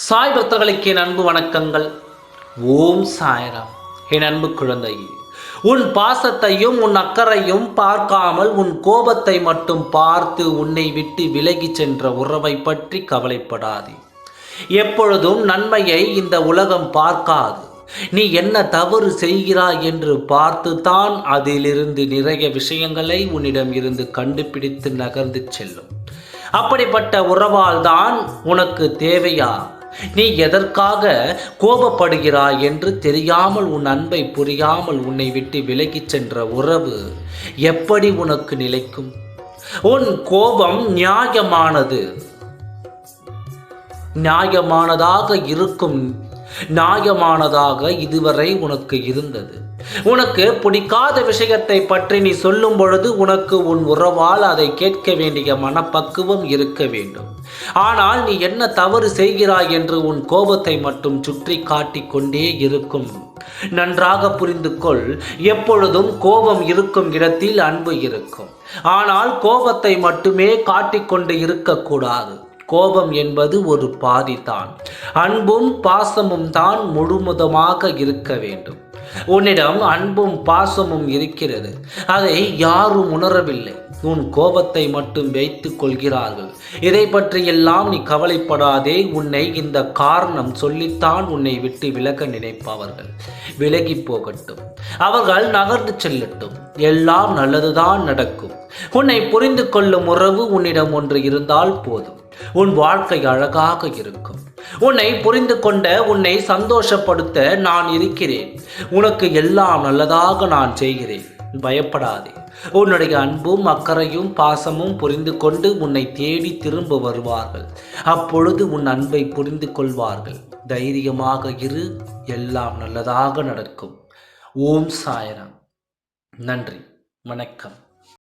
சாய் பக்தர்களுக்கு என் அன்பு வணக்கங்கள். ஓம் சாய்ராம். என் அன்பு குழந்தை, உன் பாசத்தையும் உன் அக்கறையும் பார்க்காமல் உன் கோபத்தை மட்டும் பார்த்து உன்னை விட்டு விலகி சென்ற உறவை பற்றி கவலைப்படாதே. எப்பொழுதும் நன்மையை இந்த உலகம் பார்க்காது. நீ என்ன தவறு செய்கிறாய் என்று பார்த்துதான் அதிலிருந்து நிறைய விஷயங்களை உன்னிடம் இருந்து கண்டுபிடித்து நகர்ந்து செல்லும். அப்படிப்பட்ட உறவால் தான் உனக்கு தேவையா? நீ எதற்காக கோபப்படுகிறாய் என்று தெரியாமல் உன் அன்பை புரியாமல் உன்னை விட்டு விலகிச் சென்ற உறவு எப்படி உனக்கு நிலைக்கும்? உன் கோபம் நியாயமானது, நியாயமானதாக இருக்கும். நியாயமானதாக இதுவரை உனக்கு இருந்தது. உனக்கு பிடிக்காத விஷயத்தை பற்றி நீ சொல்லும் பொழுது உனக்கு உன் உறவால் அதை கேட்க வேண்டிய மனப்பக்குவம் இருக்க வேண்டும். ஆனால் நீ என்ன தவறு செய்கிறாய் என்று உன் கோபத்தை மட்டும் சுற்றி காட்டிக் கொண்டே இருக்கும். நன்றாக புரிந்து கொள். எப்பொழுதும் கோபம் இருக்கும் இடத்தில் அன்பு இருக்கும். ஆனால் கோபத்தை மட்டுமே காட்டிக்கொண்டு இருக்கக்கூடாது. கோபம் என்பது ஒரு பாதிதான். அன்பும் பாசமும் தான் முழுமுதமாக இருக்க வேண்டும். உன்னிடம் அன்பும் பாசமும் இருக்கிறது, அதை யாரும் உணரவில்லை. உன் கோபத்தை மட்டும் வைத்துக் கொள்கிறார்கள். இதை பற்றி எல்லாம் நீ கவலைப்படாதே. உன்னை இந்த காரணம் சொல்லித்தான் உன்னை விட்டு விலக நினைப்பவர்கள் விலகி போகட்டும். அவர்கள் நகர்ந்து செல்லட்டும். எல்லாம் நல்லதுதான் நடக்கும். உன்னை புரிந்து கொள்ளும் உறவு உன்னிடம் ஒன்று இருந்தால் போதும். உன் வாழ்க்கை அழகாக இருக்கும். உன்னை புரிந்து கொண்ட உன்னை சந்தோஷப்படுத்த நான் இருக்கிறேன். உனக்கு எல்லாம் நல்லதாக நான் செய்கிறேன். பயப்படாதே. உன்னுடைய அன்பும் அக்கறையும் பாசமும் புரிந்து கொண்டு உன்னை தேடி திரும்ப வருவார்கள். அப்பொழுது உன் அன்பை புரிந்து கொள்வார்கள். தைரியமாக இரு. எல்லாம் நல்லதாக நடக்கும். ஓம் சாய்ராம். நன்றி. வணக்கம்.